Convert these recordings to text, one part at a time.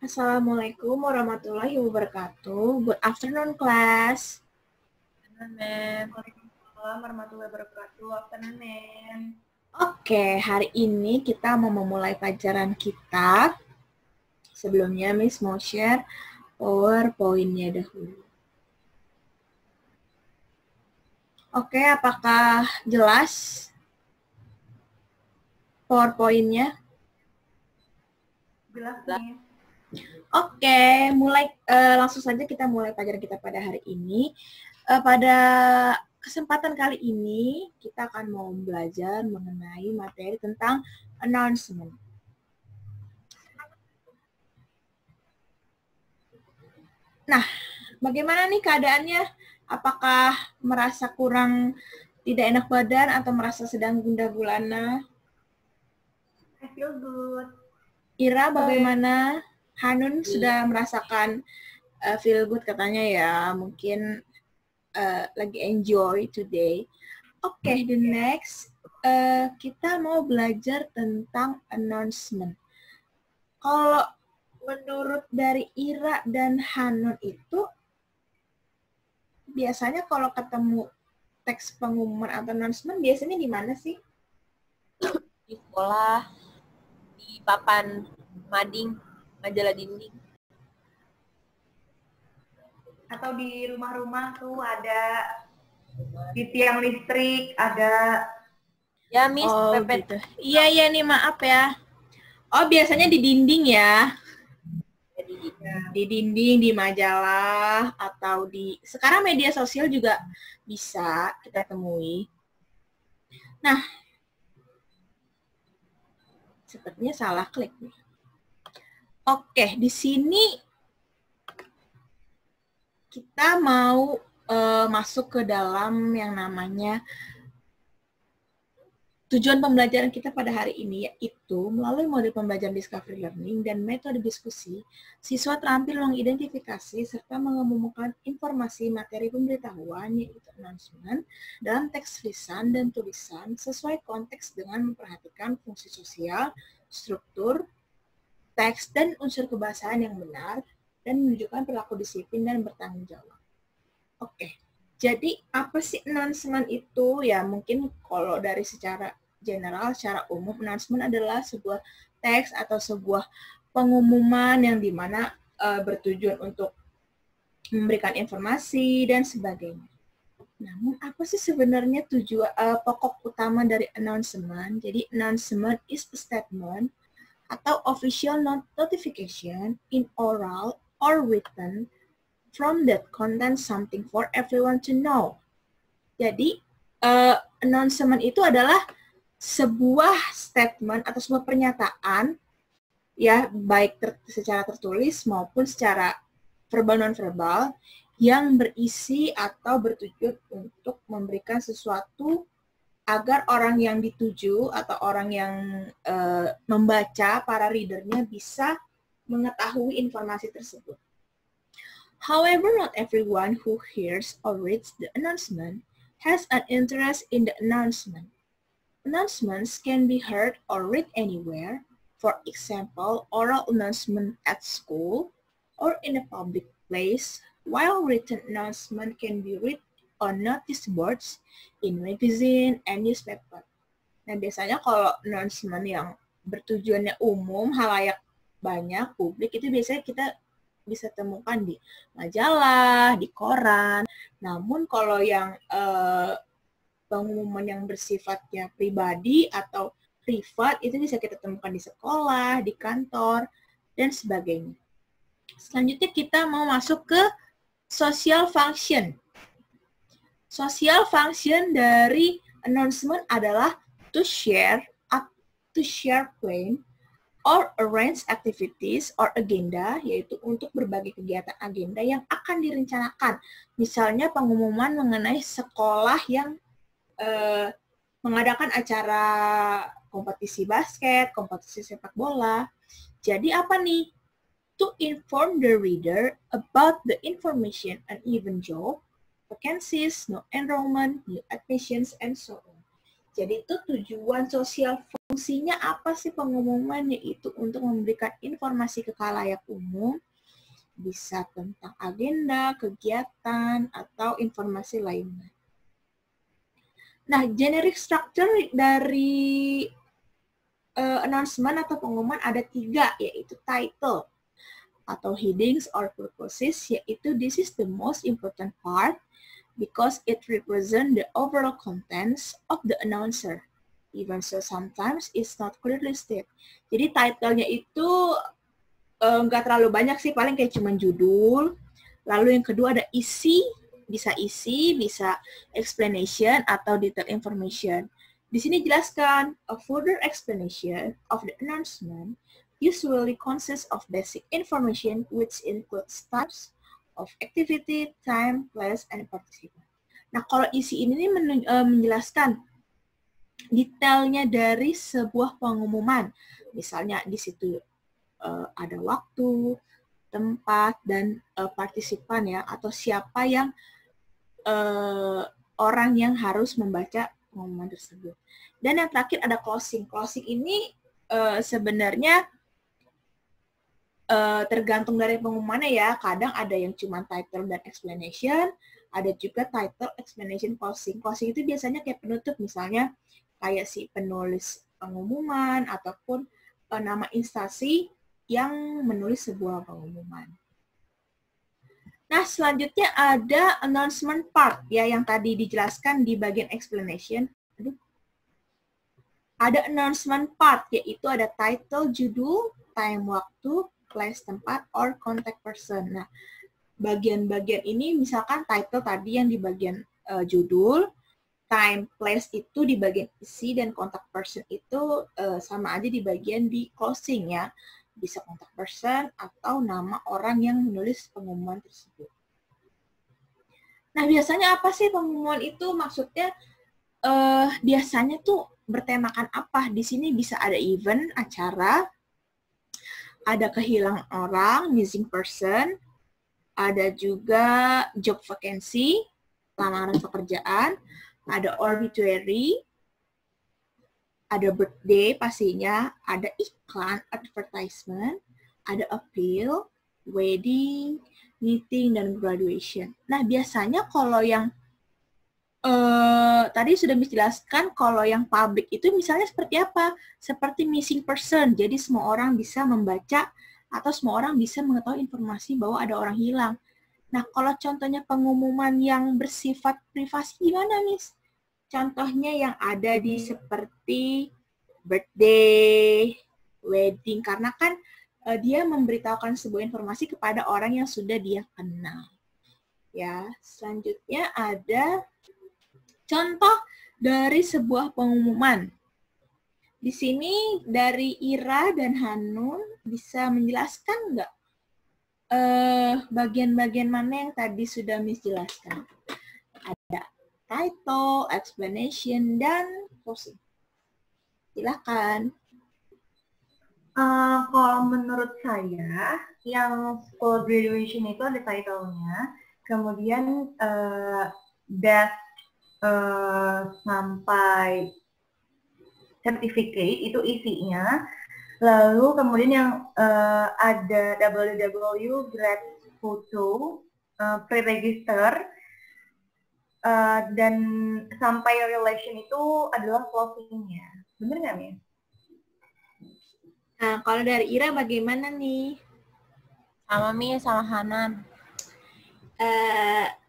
Assalamualaikum warahmatullahi wabarakatuh. Good afternoon, class. Waalaikumsalam warahmatullahi wabarakatuh. Afternoon, ma'am. Oke, hari ini kita mau memulai pelajaran kita. Sebelumnya, Miss mau share PowerPoint-nya dahulu. Oke, apakah jelas PowerPoint-nya? Jelas, nih. Oke, langsung saja kita mulai pelajaran kita pada hari ini. Pada kesempatan kali ini, kita akan mau belajar mengenai materi tentang announcement. Nah, bagaimana nih keadaannya? Apakah merasa kurang tidak enak badan atau merasa sedang gundah gulana? I feel good. Ira, bagaimana? Hanun sudah merasakan feel good katanya ya, mungkin lagi enjoy today. Oke, the next kita mau belajar tentang announcement. Kalau menurut dari Ira dan Hanun itu, biasanya kalau ketemu teks pengumuman atau announcement, biasanya di mana sih? Di sekolah, di papan mading, majalah dinding. Atau di rumah-rumah tuh ada di tiang listrik, ada. Ya, Miss, pepet. Gitu. Iya nih, maaf ya. Oh, biasanya di dinding ya? Di dinding, di majalah, atau sekarang media sosial juga bisa kita temui. Nah, sepertinya salah klik nih. Oke, di sini kita mau masuk ke dalam yang namanya tujuan pembelajaran kita pada hari ini, yaitu melalui model pembelajaran discovery learning dan metode diskusi, siswa terampil mengidentifikasi serta mengemukakan informasi materi pemberitahuan, yaitu announcement, dalam teks lisan dan tulisan sesuai konteks dengan memperhatikan fungsi sosial, struktur, teks, dan unsur kebahasaan yang benar, dan menunjukkan perilaku disiplin dan bertanggung jawab. Oke. Jadi, apa sih announcement itu? Ya, mungkin kalau dari secara general, secara umum, announcement adalah sebuah teks atau sebuah pengumuman yang dimana bertujuan untuk memberikan informasi dan sebagainya. Namun, apa sih sebenarnya tujuan pokok utama dari announcement? Jadi, announcement is a statement atau official notification in oral or written from that content something for everyone to know. Jadi, announcement itu adalah sebuah statement atau sebuah pernyataan, ya, baik secara tertulis maupun secara verbal non-verbal, yang berisi atau bertujuan untuk memberikan sesuatu agar orang yang dituju atau orang yang membaca, para readernya bisa mengetahui informasi tersebut. However, not everyone who hears or reads the announcement has an interest in the announcement. Announcements can be heard or read anywhere, for example, oral announcement at school or in a public place, while written announcement can be read on notice boards, in magazine, and newspaper. Nah, biasanya kalau announcement yang bertujuannya umum, halayak banyak, publik, itu biasanya kita bisa temukan di majalah, di koran. Namun kalau yang pengumuman yang bersifatnya pribadi atau privat, itu bisa kita temukan di sekolah, di kantor, dan sebagainya. Selanjutnya kita mau masuk ke social function. Social function dari announcement adalah to share plan, or arrange activities or agenda, yaitu untuk berbagi kegiatan agenda yang akan direncanakan. Misalnya pengumuman mengenai sekolah yang mengadakan acara kompetisi basket, kompetisi sepak bola. Jadi apa nih? To inform the reader about the information and even job, vacancies, no enrollment, new admissions, and so on. Jadi itu tujuan sosial, fungsinya apa sih pengumuman? Yaitu untuk memberikan informasi ke khalayak umum, bisa tentang agenda, kegiatan, atau informasi lainnya. Nah, generic structure dari announcement atau pengumuman ada 3, yaitu title atau headings or purposes, yaitu this is the most important part because it represents the overall contents of the announcer. Even so, sometimes it's not clearly stated. Jadi title-nya itu nggak terlalu banyak sih, paling kayak cuma judul. Lalu yang kedua ada isi, bisa explanation atau detailed information. Di sini jelaskan, a further explanation of the announcement usually consists of basic information which includes types of activity, time, place, and participant. Nah, kalau isi ini menjelaskan detailnya dari sebuah pengumuman. Misalnya di situ ada waktu, tempat, dan partisipan ya, atau siapa yang orang yang harus membaca pengumuman tersebut. Dan yang terakhir ada closing. Closing ini sebenarnya tergantung dari pengumumannya ya. Kadang ada yang cuma title dan explanation, ada juga title, explanation, closing. Closing itu biasanya kayak penutup, misalnya kayak si penulis pengumuman ataupun nama instansi yang menulis sebuah pengumuman. Nah, selanjutnya ada announcement part ya, yang tadi dijelaskan di bagian explanation. Ada announcement part, yaitu ada title, judul, time, waktu, place, tempat, or contact person. Nah, bagian-bagian ini misalkan title tadi yang di bagian judul, time, place itu di bagian isi, dan contact person itu sama aja di bagian di closing ya. Bisa contact person atau nama orang yang menulis pengumuman tersebut. Nah, biasanya apa sih pengumuman itu? Maksudnya biasanya tuh bertemakan apa? Di sini bisa ada event, acara, ada kehilangan orang, missing person, ada juga job vacancy, lamaran pekerjaan, ada obituary, ada birthday pastinya, ada iklan, advertisement, ada appeal, wedding, meeting, dan graduation. Nah, biasanya kalau yang tadi sudah dijelaskan, kalau yang public itu misalnya seperti apa? Seperti missing person, jadi semua orang bisa membaca atau semua orang bisa mengetahui informasi bahwa ada orang hilang. Nah, kalau contohnya pengumuman yang bersifat privasi gimana, Miss? Contohnya yang ada di seperti birthday, wedding, karena kan dia memberitahukan sebuah informasi kepada orang yang sudah dia kenal. Ya, selanjutnya ada contoh dari sebuah pengumuman. Di sini dari Ira dan Hanun bisa menjelaskan nggak bagian-bagian mana yang tadi sudah Miss jelaskan? Ada title, explanation, dan closing. Silakan. Kalau menurut saya, yang school graduation itu ada title-nya, kemudian date sampai certificate itu isinya, lalu kemudian yang ada www grad photo pre-register, dan sampai relation itu adalah closing-nya. Bener nggak, Miss? Nah, kalau dari Ira bagaimana nih? Sama Mi, sama Hanan.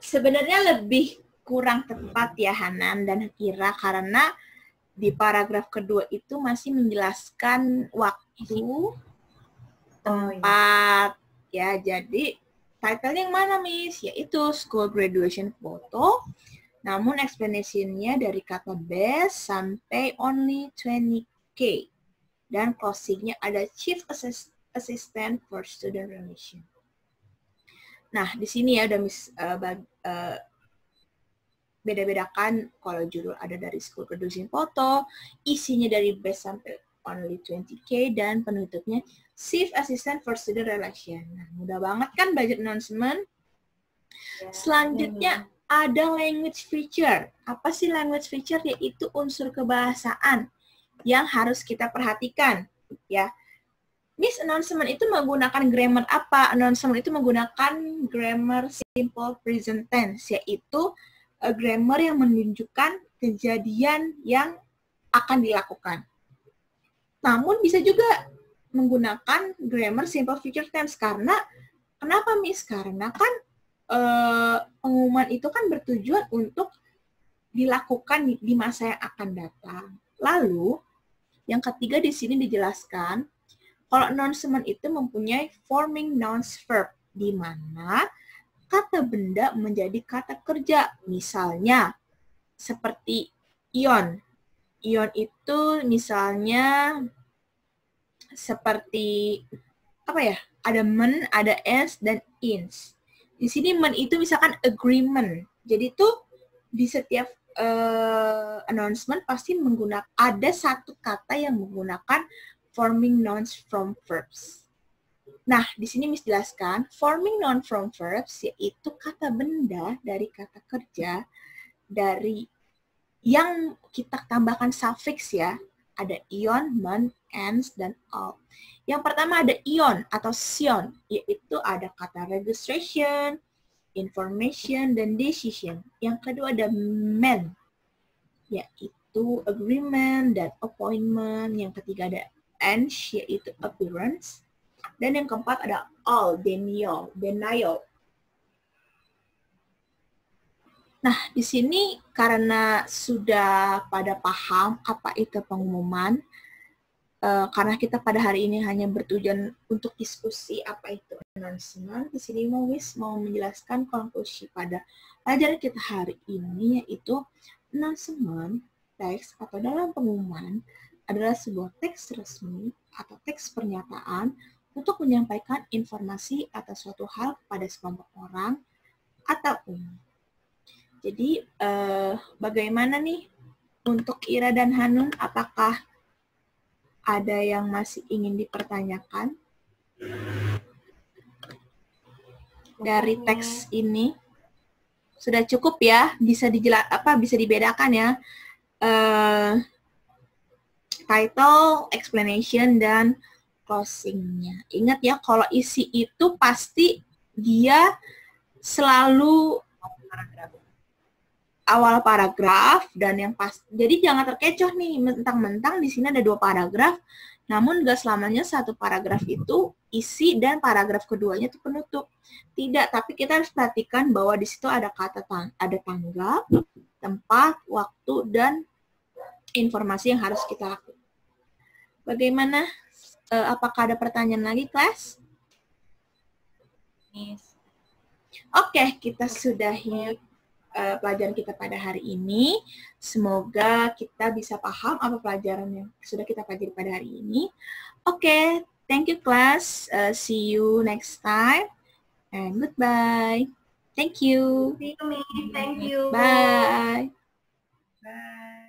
Sebenarnya lebih kurang tepat ya Hanan dan Ira, karena di paragraf kedua itu masih menjelaskan waktu, tempat, ya. Jadi title yang mana, Miss? Yaitu school graduation photo. Namun explanation-nya dari kata best sampai only 20K. Dan closing-nya ada chief assistant for student relation. Nah, di sini ya udah Miss beda-bedakan, kalau judul ada dari school graduation photo, isinya dari best sampai only 20K, dan penutupnya chief assistant for student relation. Nah, mudah banget kan budget announcement. Selanjutnya ada language feature. Apa sih language feature? Yaitu unsur kebahasaan yang harus kita perhatikan. Ya, Miss, announcement itu menggunakan grammar apa? Announcement itu menggunakan grammar simple present tense, yaitu grammar yang menunjukkan kejadian yang akan dilakukan. Namun bisa juga menggunakan grammar simple future tense. Karena, kenapa Miss? Karena kan pengumuman itu kan bertujuan untuk dilakukan di masa yang akan datang. Lalu, yang ketiga di sini dijelaskan, kalau announcement itu mempunyai forming nouns verb, di mana kata benda menjadi kata kerja. Misalnya, seperti ion. Ion itu misalnya seperti, apa ya, ada men, ada s, dan ins. Di sini men itu misalkan agreement. Jadi tuh di setiap announcement pasti menggunakan ada satu kata yang menggunakan forming nouns from verbs. Nah, di sini Miss jelaskan forming noun from verbs yaitu kata benda dari kata kerja dari yang kita tambahkan suffix ya. Ada ion, men, ens, dan all. Yang pertama ada ion atau sion, yaitu ada kata registration, information, dan decision. Yang kedua ada men, yaitu agreement dan appointment. Yang ketiga ada ens, yaitu appearance. Dan yang keempat ada all, denial. Nah, di sini karena sudah pada paham apa itu pengumuman, karena kita pada hari ini hanya bertujuan untuk diskusi apa itu announcement, di sini mau menjelaskan konklusi pada pelajaran kita hari ini, yaitu announcement, teks atau dalam pengumuman adalah sebuah teks resmi atau teks pernyataan untuk menyampaikan informasi atas suatu hal kepada sekelompok orang atau umum. Jadi, bagaimana nih untuk Ira dan Hanun, apakah ada yang masih ingin dipertanyakan dari teks ini? Sudah cukup ya? Bisa dibedakan ya? Title, explanation, dan closing-nya. Ingat ya, kalau isi itu pasti dia selalu awal paragraf dan yang pas. Jadi jangan terkecoh nih, mentang-mentang di sini ada 2 paragraf, namun gak selamanya satu paragraf itu isi dan paragraf keduanya itu penutup. Tidak, tapi kita harus perhatikan bahwa di situ ada kata ada tanggal, tempat, waktu, dan informasi yang harus kita lakukan. Bagaimana? Apakah ada pertanyaan lagi, kelas? Miss. Oke, kita sudahi pelajaran kita pada hari ini. Semoga kita bisa paham apa pelajaran yang sudah kita pelajari pada hari ini. Oke, thank you class. See you next time. And goodbye. Thank you. See you, Miss. Thank you. Bye. Bye.